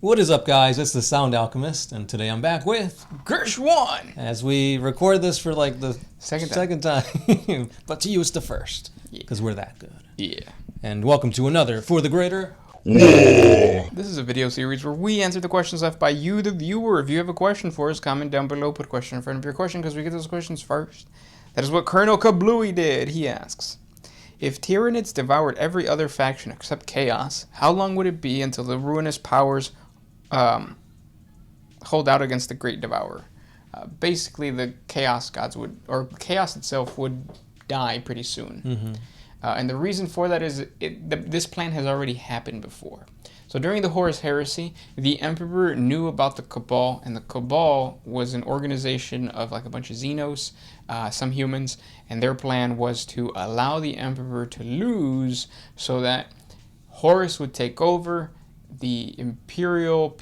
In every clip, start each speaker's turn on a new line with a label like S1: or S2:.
S1: What is up, guys? It's the Sound Alchemist, and today I'm back with
S2: Gershwan!
S1: as we record this for like the
S2: Second
S1: time. But to you, it's the first, because we're that good.
S2: Yeah.
S1: And welcome to another For the Greater.
S2: This is a video series where we answer the questions left by you, the viewer. If you have a question for us, comment down below, put a question in front of your question, because we get those questions first. That is what Colonel Kablooey did. He asks, if Tyranids devoured every other faction except Chaos, how long would it be until the ruinous powers hold out against the Great Devourer? Basically, the Chaos gods would, or Chaos itself would die pretty soon.
S1: Mm-hmm.
S2: And the reason for that is this plan has already happened before. So during the Horus Heresy, the Emperor knew about the Cabal, and the Cabal was an organization of like a bunch of Xenos, some humans, and their plan was to allow the Emperor to lose so that Horus would take over, the Imperial,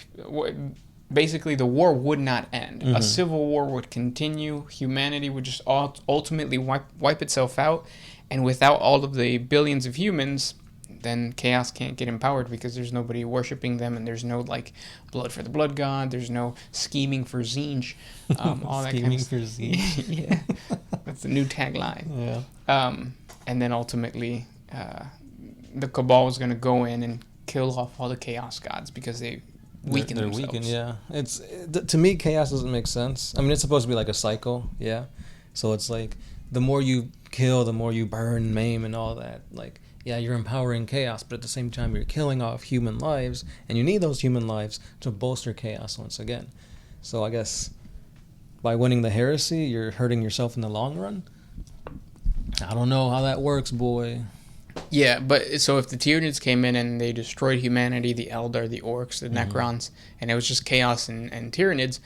S2: basically the war would not end.
S1: Mm-hmm.
S2: A civil war would continue, humanity would just ultimately wipe itself out, and without all of the billions of humans, then Chaos can't get empowered because there's nobody worshiping them, and there's no like blood for the blood god, there's no scheming for Zinj, all that kind of
S1: Scheming for Zinj.
S2: Yeah, that's the new tagline.
S1: Yeah.
S2: And then ultimately, the Cabal was going to go in and kill off all the Chaos gods because they weaken
S1: They're
S2: themselves.
S1: weakened, yeah. It's to me, Chaos doesn't make sense. I mean, it's supposed to be like a cycle, yeah. So it's like the more you kill, the more you burn, maim, and all that. Like, yeah, you're empowering Chaos, but at the same time, you're killing off human lives, and you need those human lives to bolster Chaos once again. So I guess by winning the heresy, you're hurting yourself in the long run. I don't know how that works, boy.
S2: Yeah, but so if the Tyranids came in and they destroyed humanity, the Eldar, the Orcs, the Necrons, and it was just Chaos and Tyranids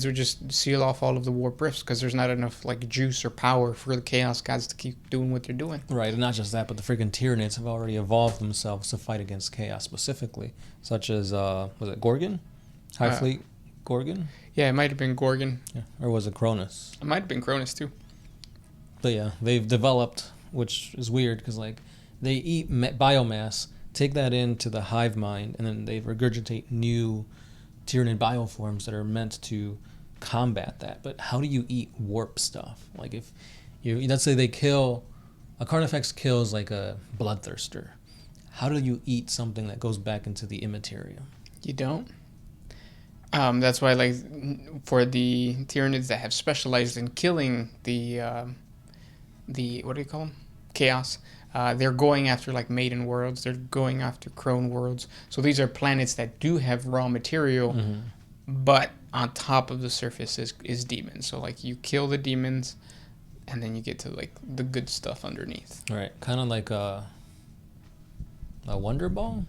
S2: would just seal off all of the warp rifts because there's not enough like juice or power for the Chaos gods to keep doing what they're doing.
S1: Right, and not just that, but the freaking Tyranids have already evolved themselves to fight against Chaos specifically, such as, was it Gorgon? High Fleet Gorgon?
S2: Yeah, it might have been Gorgon.
S1: Yeah. Or was it Cronus?
S2: It might have been Cronus too.
S1: But yeah, they've developed, which is weird because like they eat biomass, take that into the hive mind, and then they regurgitate new Tyranid bioforms that are meant to combat that. But how do you eat warp stuff? Like if you, let's say they kill, a Carnifex kills like a bloodthirster. How do you eat something that goes back into the immaterium?
S2: You don't? That's why, like, for the Tyranids that have specialized in killing the what do you call them? Chaos. They're going after like maiden worlds. They're going after crone worlds. So these are planets that do have raw material, but on top of the surface is demons. So like you kill the demons, and then you get to like the good stuff underneath.
S1: Right, kind of like a Wonder Ball.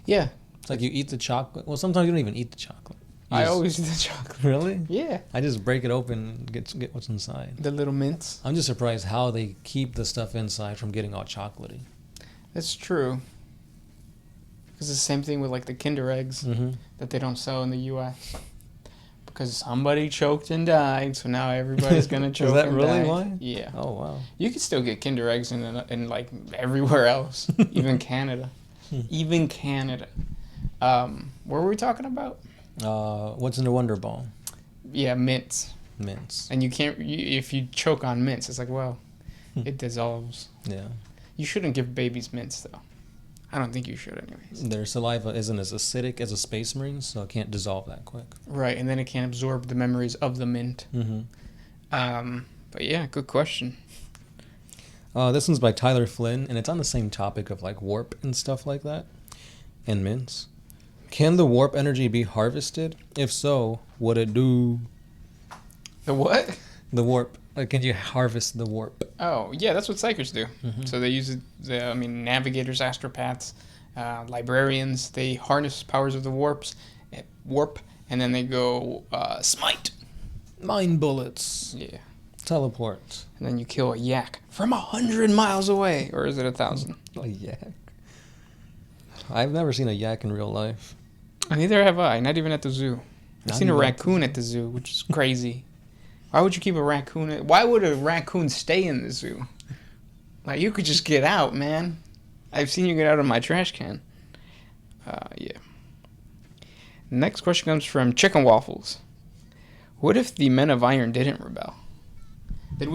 S2: Yeah,
S1: it's like you eat the chocolate. Well, sometimes you don't even eat the chocolate.
S2: I always eat the chocolate.
S1: Really?
S2: Yeah.
S1: I just break it open and get what's inside.
S2: The little mints.
S1: I'm just surprised how they keep the stuff inside from getting all chocolatey.
S2: That's true. Because it's the same thing with like the Kinder eggs that they don't sell in the U.S. Because somebody choked and died, so now everybody's gonna choke.
S1: Is that
S2: and
S1: really
S2: die.
S1: why?
S2: Yeah.
S1: Oh wow.
S2: You can still get Kinder eggs in like everywhere else, even Canada. Even Canada. What were we talking about?
S1: What's in the Wonder Ball?
S2: Yeah, mints.
S1: Mints.
S2: And you can't, if you choke on mints, it's like, well, it dissolves.
S1: Yeah.
S2: You shouldn't give babies mints, though. I don't think you should, anyways.
S1: Their saliva isn't as acidic as a Space Marine, so it can't dissolve that quick.
S2: Right, and then it can't absorb the memories of the mint. But yeah, good question.
S1: This one's by Tyler Flynn, and it's on the same topic of like warp and stuff like that, and mints. Can the warp energy be harvested? If so, what it do?
S2: The what?
S1: The warp. Like, can you harvest the warp?
S2: Oh, yeah, that's what Psychers do. So they use it, navigators, astropaths, librarians, they harness powers of the warp, and then they go smite.
S1: Mind bullets.
S2: Yeah.
S1: Teleport.
S2: And then you kill a yak from 100 miles away. Or is it 1,000?
S1: A yak? I've never seen a yak in real life.
S2: Neither have I, not even at the zoo. I've
S1: Not
S2: seen a
S1: even
S2: raccoon at the zoo, which is crazy. Why would you keep a raccoon? Why would a raccoon stay in the zoo? Like, you could just get out, man. I've seen you get out of my trash can. Yeah. Next question comes from Chicken Waffles. What if the Men of Iron didn't rebel? Then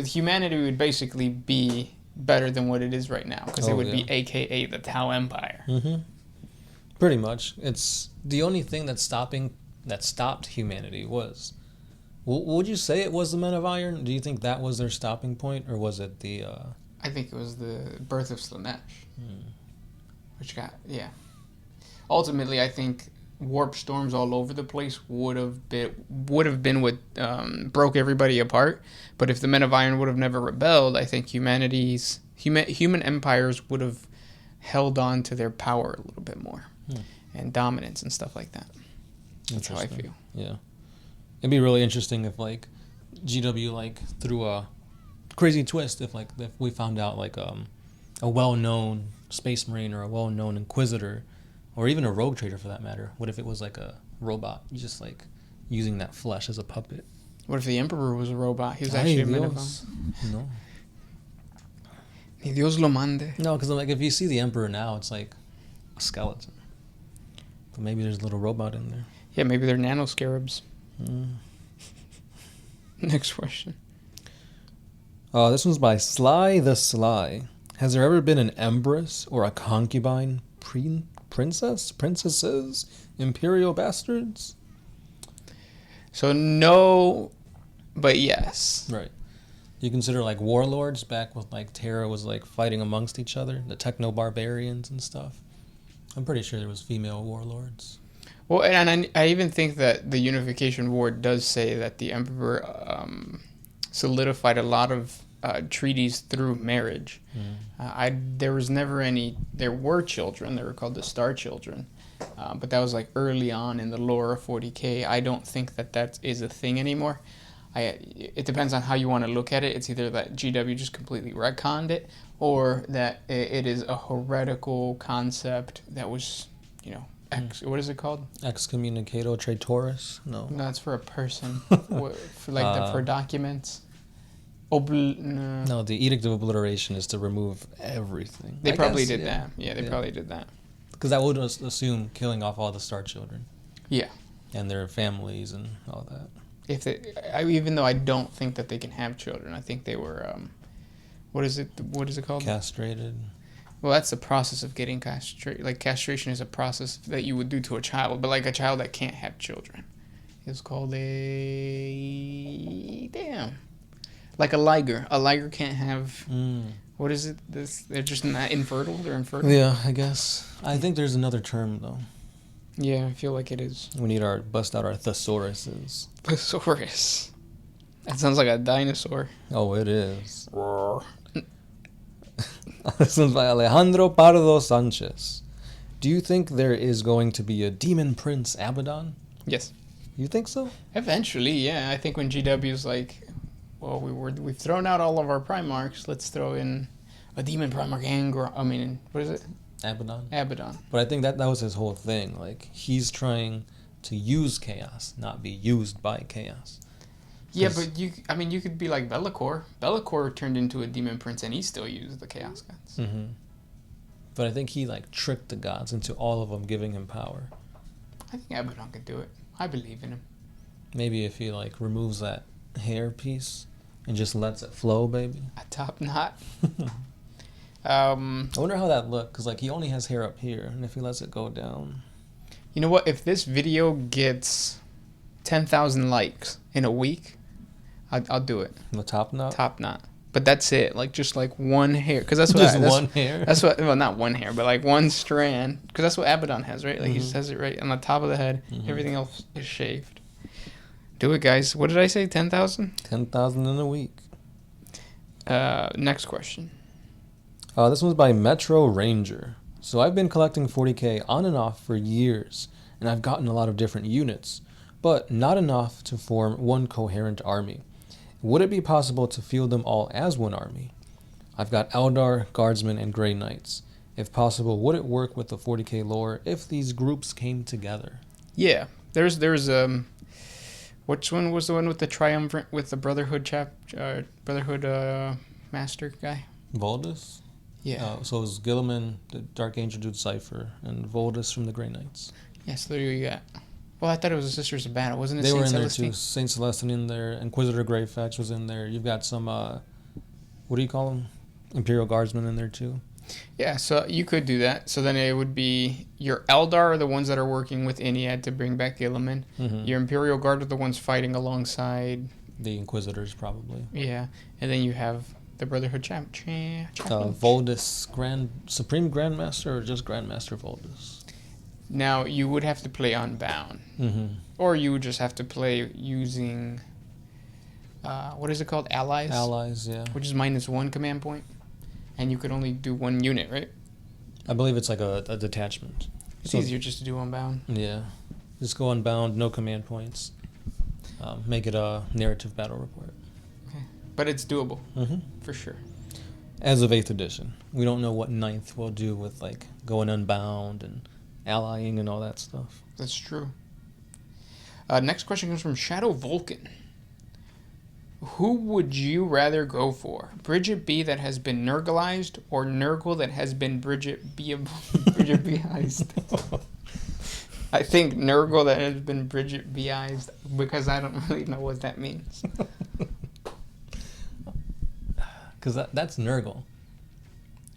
S2: humanity would basically be better than what it is right now, because it would be AKA the Tau Empire.
S1: Mm-hmm. Pretty much. It's the only thing that stopped humanity was. Would you say it was the Men of Iron? Do you think that was their stopping point, or was it the?
S2: I think it was the birth of Slanesh, which ultimately, I think warp storms all over the place would have been what broke everybody apart. But if the Men of Iron would have never rebelled, I think human empires would have held on to their power a little bit more and dominance and stuff like that. That's how I feel.
S1: Yeah, it'd be really interesting if like GW like threw a crazy twist if we found out like a well-known space marine or a well-known inquisitor, or even a rogue trader for that matter. What if it was like a robot, just like using that flesh as a puppet?
S2: What if the Emperor was a robot? He was actually a Man of Iron.
S1: No.
S2: Ni Dios lo mande.
S1: No, because like if you see the Emperor now, it's like a skeleton. But maybe there's a little robot in there.
S2: Yeah, maybe they're nanoscarabs. Next question.
S1: This one's by Sly the Sly. Has there ever been an empress or a concubine princesses, Imperial Bastards?
S2: So no, but yes.
S1: Right. You consider like warlords back with like Terra was like fighting amongst each other, the techno barbarians and stuff. I'm pretty sure there was female warlords.
S2: Well, and I even think that the Unification War does say that the Emperor solidified a lot of treaties through marriage. There was never any. There were children. They were called the Star Children, but that was like early on in the lore of 40K. I don't think that is a thing anymore. It depends on how you want to look at it. It's either that GW just completely retconned it, or that it is a heretical concept that was, what is it called?
S1: Excommunicado traitoris? No.
S2: No, it's for a person. For documents.
S1: No, the Edict of Obliteration is to remove everything.
S2: They probably did that. Yeah, they probably did that.
S1: Because that would assume killing off all the Star Children.
S2: Yeah.
S1: And their families and all that.
S2: Even though I don't think that they can have children, I think they were, what is it called?
S1: Castrated.
S2: Well, that's the process of getting castrated. Like, castration is a process that you would do to a child, but like a child that can't have children. It's called like a liger. A liger can't have, what is it? They're just not infertile? They're infertile?
S1: Yeah, I guess. I think there's another term, though.
S2: Yeah, I feel like it is.
S1: We need bust out our thesauruses.
S2: Thesaurus. That sounds like a dinosaur.
S1: Oh, it is. This one's by Alejandro Pardo Sanchez. Do you think there is going to be a Demon Prince Abaddon?
S2: Yes.
S1: You think so?
S2: Eventually, yeah. I think when GW's like, well, we've thrown out all of our Primarks, let's throw in a Demon Primark what is it? Abaddon.
S1: But I think that was his whole thing. Like, he's trying to use chaos, not be used by chaos.
S2: Yeah, but you could be like Be'lakor. Be'lakor turned into a demon prince, and he still used the chaos guns.
S1: Mm-hmm. But I think he like tricked the gods into all of them giving him power.
S2: I think Abaddon could do it. I believe in him.
S1: Maybe if he like removes that hair piece and just lets it flow, baby.
S2: A top knot.
S1: I wonder how that looked, because like he only has hair up here, and if he lets it go down.
S2: You know what? If this video gets 10,000 likes in a week, I'll do it.
S1: The top knot?
S2: Top knot. But that's it. Like, just like one hair. Because that's what...
S1: one hair?
S2: That's what... Well, not one hair, but like one strand. Because that's what Abaddon has, right? Like, he just has it right on the top of the head. Everything else is shaved. Do it, guys. What did I say? 10,000?
S1: 10,000 in a week.
S2: Next question.
S1: This one's by Metro Ranger. So I've been collecting 40K on and off for years, and I've gotten a lot of different units, but not enough to form one coherent army. Would it be possible to field them all as one army? I've got Eldar, Guardsmen, and Grey Knights. If possible, would it work with the 40K lore if these groups came together?
S2: Yeah. There's which one was the one with the triumvirate, with the Brotherhood master guy?
S1: Voldus?
S2: Yeah.
S1: So it was Gilliman, the Dark Angel Dude Cypher, and Voldus from the Grey Knights.
S2: Yeah, so there you got. Well, I thought it was the Sisters of Battle, wasn't it?
S1: They
S2: Saint
S1: were in
S2: Celestine?
S1: there too. Saint Celestine in there. Inquisitor Greyfetch was in there. You've got some, what do you call them? Imperial Guardsmen in there too.
S2: Yeah, so you could do that. So then it would be your Eldar are the ones that are working with Iniad to bring back Guilliman.
S1: Mm-hmm.
S2: Your Imperial Guard are the ones fighting alongside.
S1: The Inquisitors, probably.
S2: Yeah, and then you have the Brotherhood chaplain.
S1: Voldus Supreme Grandmaster, or just Grandmaster Voldus?
S2: Now you would have to play Unbound, or you would just have to play using. What is it called? Allies.
S1: Allies, yeah.
S2: Which is -1 command point, and you could only do 1 unit, right?
S1: I believe it's like a detachment.
S2: It's easier just to do Unbound.
S1: Yeah. Just go Unbound, no command points. Make it a narrative battle report.
S2: Okay. But it's doable, for sure.
S1: As of 8th edition. We don't know what 9th will do with like going Unbound and allying and all that stuff.
S2: That's true. Next question comes from Shadow Vulcan. Who would you rather go for? Bridget B that has been Nurgleized, or Nurgle that has been Bridget B-ized? I think Nurgle that has been Bridget B-ized, because I don't really know what that means.
S1: Because that's Nurgle.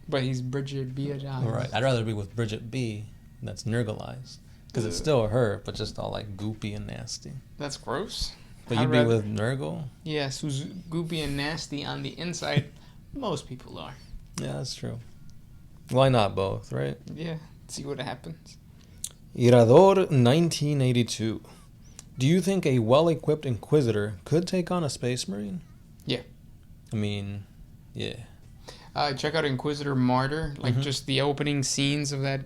S2: But he's Bridget B-ized.
S1: Right. I'd rather be with Bridget B that's Nurgleized. Because it's still her, but just all like goopy and nasty.
S2: That's gross.
S1: But you'd be with Nurgle?
S2: Yes, who's goopy and nasty on the inside. Most people are.
S1: Yeah, that's true. Why not both, right?
S2: Yeah, see what happens.
S1: Irador 1982. Do you think a well-equipped Inquisitor could take on a Space Marine?
S2: Yeah.
S1: I mean, yeah.
S2: Check out Inquisitor Martyr, like just the opening scenes of that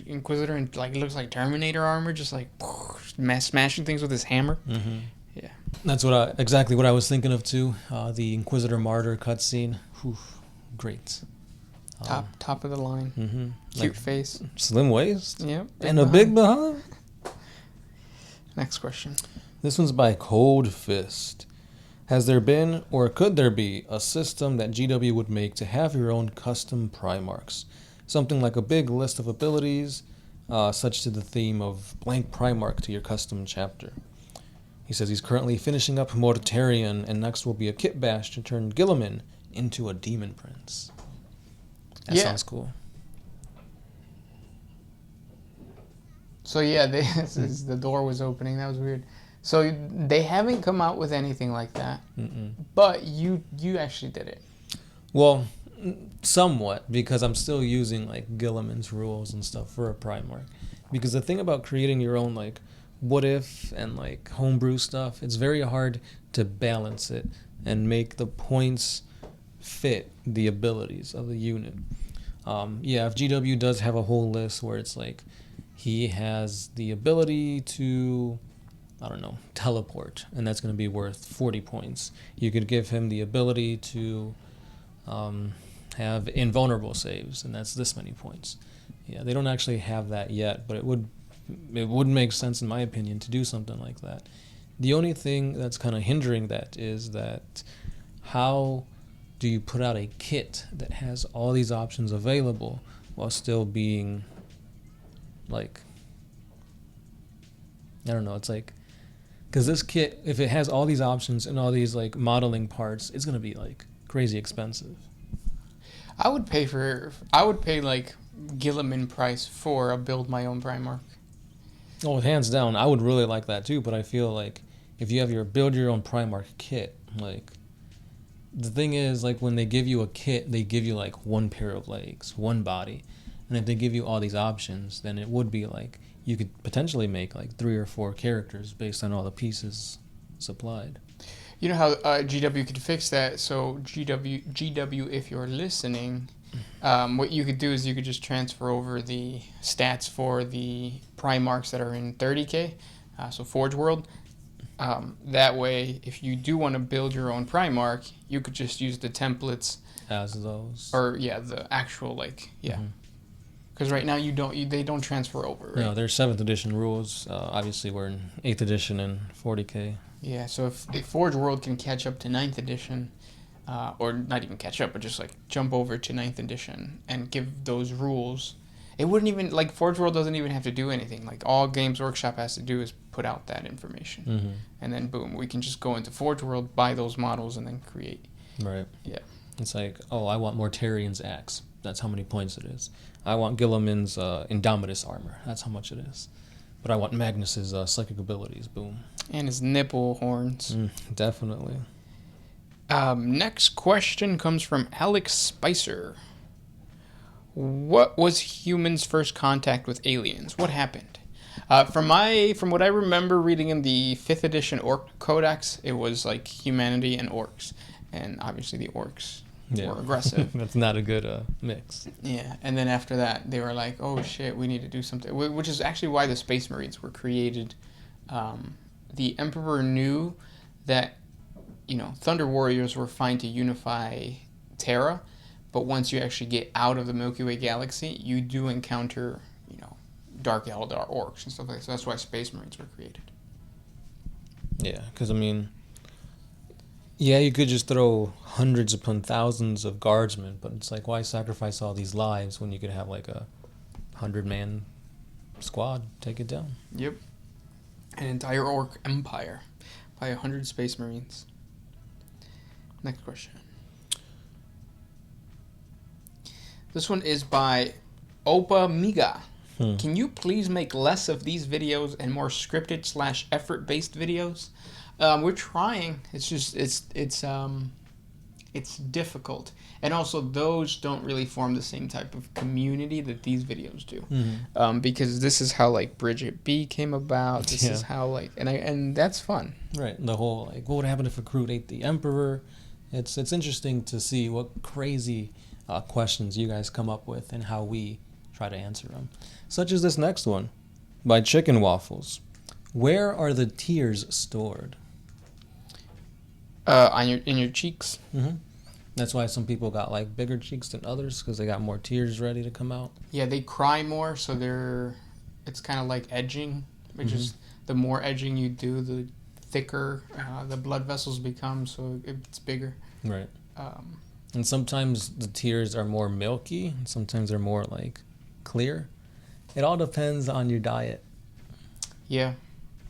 S2: Inquisitor, and like it looks like Terminator armor, just like smashing things with his hammer. Yeah,
S1: that's exactly what I was thinking of too. The Inquisitor Martyr cutscene, great.
S2: Top of the line. Cute face,
S1: slim waist.
S2: Yep,
S1: and a big behind.
S2: Next question.
S1: This one's by Cold Fist. Has there been, or could there be, a system that GW would make to have your own custom Primarchs? Something like a big list of abilities, such to the theme of blank Primarch to your custom chapter. He says he's currently finishing up Mortarion, and next will be a kit bash to turn Guilliman into a Demon Prince. That sounds cool.
S2: So yeah, the door was opening. That was weird. So they haven't come out with anything like that. But you actually did it.
S1: Well, somewhat, because I'm still using like Guilliman's rules and stuff for a Primarch. Because the thing about creating your own like what if and like homebrew stuff, it's very hard to balance it and make the points fit the abilities of the unit. If GW does have a whole list where it's like he has the ability to, I don't know, teleport, and that's going to be worth 40 points. You could give him the ability to have invulnerable saves, and that's this many points. Yeah, they don't actually have that yet, but it would make sense, in my opinion, to do something like that. The only thing that's kind of hindering that is that how do you put out a kit that has all these options available while still being like, I don't know, it's like, because this kit, if it has all these options and all these like modeling parts, it's going to be like crazy expensive.
S2: I would pay like Guilliman price for a build my own Primarch.
S1: Oh, hands down, I would really like that too, but I feel like if you have your build your own Primarch kit, like, the thing is, like, when they give you a kit, they give you like one pair of legs, one body, and if they give you all these options, then it would be like you could potentially make like 3 or 4 characters based on all the pieces supplied.
S2: You know how GW could fix that? So GW, if you're listening, what you could do is you could just transfer over the stats for the Primarchs that are in 30K, so Forge World. That way, if you do want to build your own Primarch, you could just use the templates
S1: as those.
S2: Or the actual because right now they don't transfer over. Right?
S1: No, they're 7th edition rules. Obviously, we're in 8th edition and 40K.
S2: Yeah, so if Forge World can catch up to 9th edition, or not even catch up, but just like jump over to 9th edition and give those rules, It wouldn't even, like, Forge World doesn't even have to do anything. Like, all Games Workshop has to do is put out that information.
S1: Mm-hmm.
S2: And then, boom, we can just go into Forge World, buy those models, and then create.
S1: Right.
S2: Yeah.
S1: It's like, oh, I want Mortarian's axe. That's how many points it is. I want Gilliman's Indomitus armor. That's how much it is. But I want Magnus's psychic abilities. Boom.
S2: And his nipple horns.
S1: Definitely.
S2: Next question comes from Alex Spicer. What was humans' first contact with aliens? What happened? From what I remember reading in the 5th edition Orc Codex, it was like humanity and orcs, and obviously the orcs were aggressive.
S1: That's not a good mix.
S2: Yeah, and then after that, they were like, "Oh shit, we need to do something," which is actually why the Space Marines were created. The Emperor knew that, Thunder Warriors were fine to unify Terra, but once you actually get out of the Milky Way galaxy, you do encounter, Dark Eldar orcs and stuff like that. So that's why Space Marines were created.
S1: Yeah, because, you could just throw hundreds upon thousands of guardsmen, but it's like, why sacrifice all these lives when you could have, like, a 100-man squad take it down?
S2: Yep. An entire orc empire by 100 Space Marines. Next question. This one is by Opa Miga. Can you please make less of these videos and more scripted / effort-based videos? We're trying. It's just it's difficult, and also those don't really form the same type of community that these videos do. Because this is how like Bridget B came about. This is how and that's fun.
S1: Right. The whole what would happen if a Recruit ate the Emperor? It's interesting to see what crazy questions you guys come up with and how we try to answer them. Such as this next one by Chicken Waffles. Where are the tears stored?
S2: In your cheeks.
S1: That's why some people got like bigger cheeks than others, because they got more tears ready to come out.
S2: Yeah, they cry more, so it's kind of like edging, which is the more edging you do, the thicker the blood vessels become, so it's bigger.
S1: Right. And sometimes the tears are more milky, and sometimes they're more like clear. It all depends on your diet.
S2: Yeah.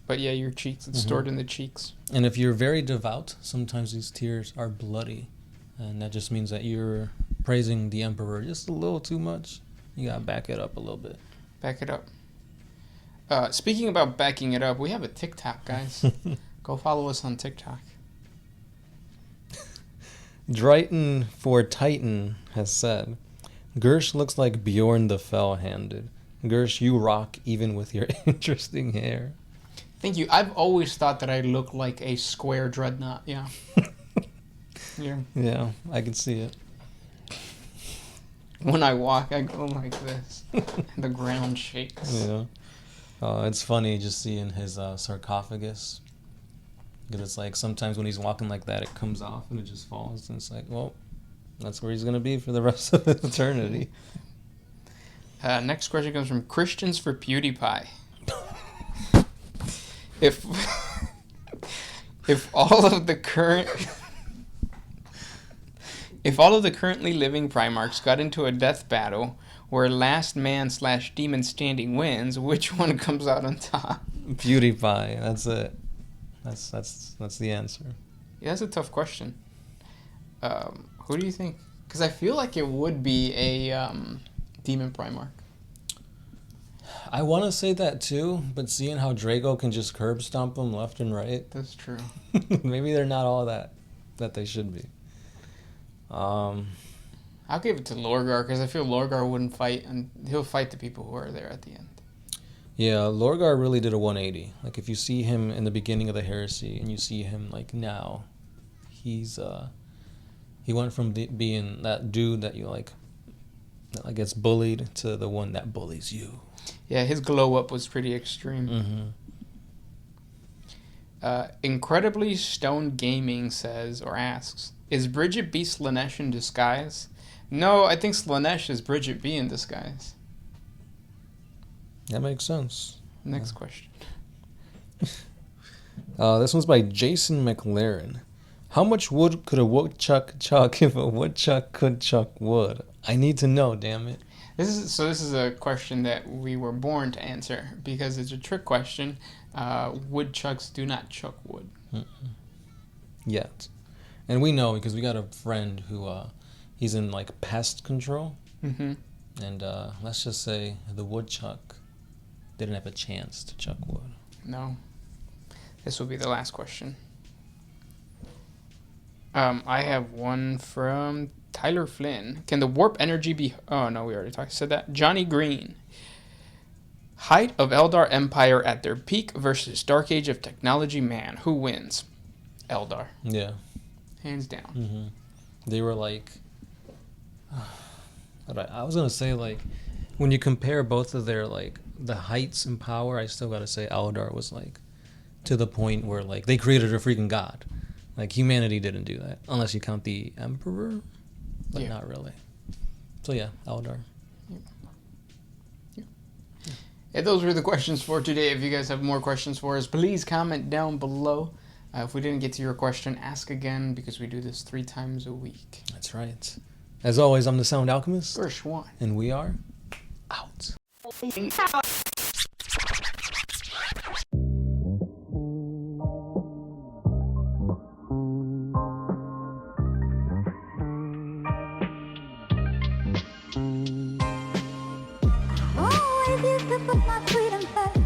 S2: But yeah, your cheeks, it's stored in the cheeks.
S1: And if you're very devout, sometimes these tears are bloody. And that just means that you're praising the Emperor just a little too much. You gotta back it up a little bit.
S2: Back it up. Speaking about backing it up, we have a TikTok, guys. Go follow us on TikTok.
S1: Drayton for Titan has said, Gersh looks like Bjorn the Fell-Handed. Gersh, you rock even with your interesting hair.
S2: Thank you. I've always thought that I look like a square dreadnought. Yeah.
S1: Yeah, I can see it.
S2: When I walk, I go like this. The ground shakes.
S1: Yeah. It's funny just seeing his sarcophagus. Because it's like sometimes when he's walking like that, it comes off and it just falls. And it's like, well, that's where he's going to be for the rest of eternity.
S2: Next question comes from Christians for PewDiePie. If all of the currently living Primarchs got into a death battle where last man / demon standing wins, which one comes out on top?
S1: PewDiePie. That's it. That's the answer.
S2: Yeah, that's a tough question. Who do you think? Because I feel like it would be a demon Primarch.
S1: I want to say that too, but seeing how Drago can just curb stomp them left and right.
S2: That's true.
S1: Maybe they're not all that they should be.
S2: I'll give it to Lorgar, because I feel Lorgar wouldn't fight, and he'll fight the people who are there at the end.
S1: Yeah, Lorgar really did a 180. Like, if you see him in the beginning of the Heresy, and you see him, like, now, he went from being that dude that you, that gets bullied to the one that bullies you.
S2: Yeah, his glow up was pretty extreme. Incredibly Stone Gaming says, or asks, is Bridget B Slanesh in disguise? No, I think Slanesh is Bridget B in disguise.
S1: That makes sense.
S2: Next question.
S1: This one's by Jason McLaren. How much wood could a woodchuck chuck if a woodchuck could chuck wood? I need to know, damn it.
S2: This is a question that we were born to answer because it's a trick question. Woodchucks do not chuck wood.
S1: Yet. And we know because we got a friend who he's in like pest control.
S2: Mm-hmm.
S1: And let's just say the woodchuck didn't have a chance to chuck wood.
S2: No. This will be the last question. I have one from Tyler Flynn. Can the warp energy be... Oh, no, we already said that. Johnny Green. Height of Eldar Empire at their peak versus Dark Age of Technology man. Who wins? Eldar.
S1: Yeah.
S2: Hands down.
S1: Mm-hmm. They were like... I was going to say, like, when you compare both of their, like, the heights and power, I still got to say Eldar was, like, to the point where, like, they created a freaking god. Like, humanity didn't do that. Unless you count the Emperor. But not really. So, yeah, Eldar.
S2: Yeah, those were the questions for today. If you guys have more questions for us, please comment down below. If we didn't get to your question, ask again because we do this 3 times a week.
S1: That's right. As always, I'm the Sound Alchemist.
S2: Gershwan.
S1: And we are out.
S3: Oh, I give up my freedom back.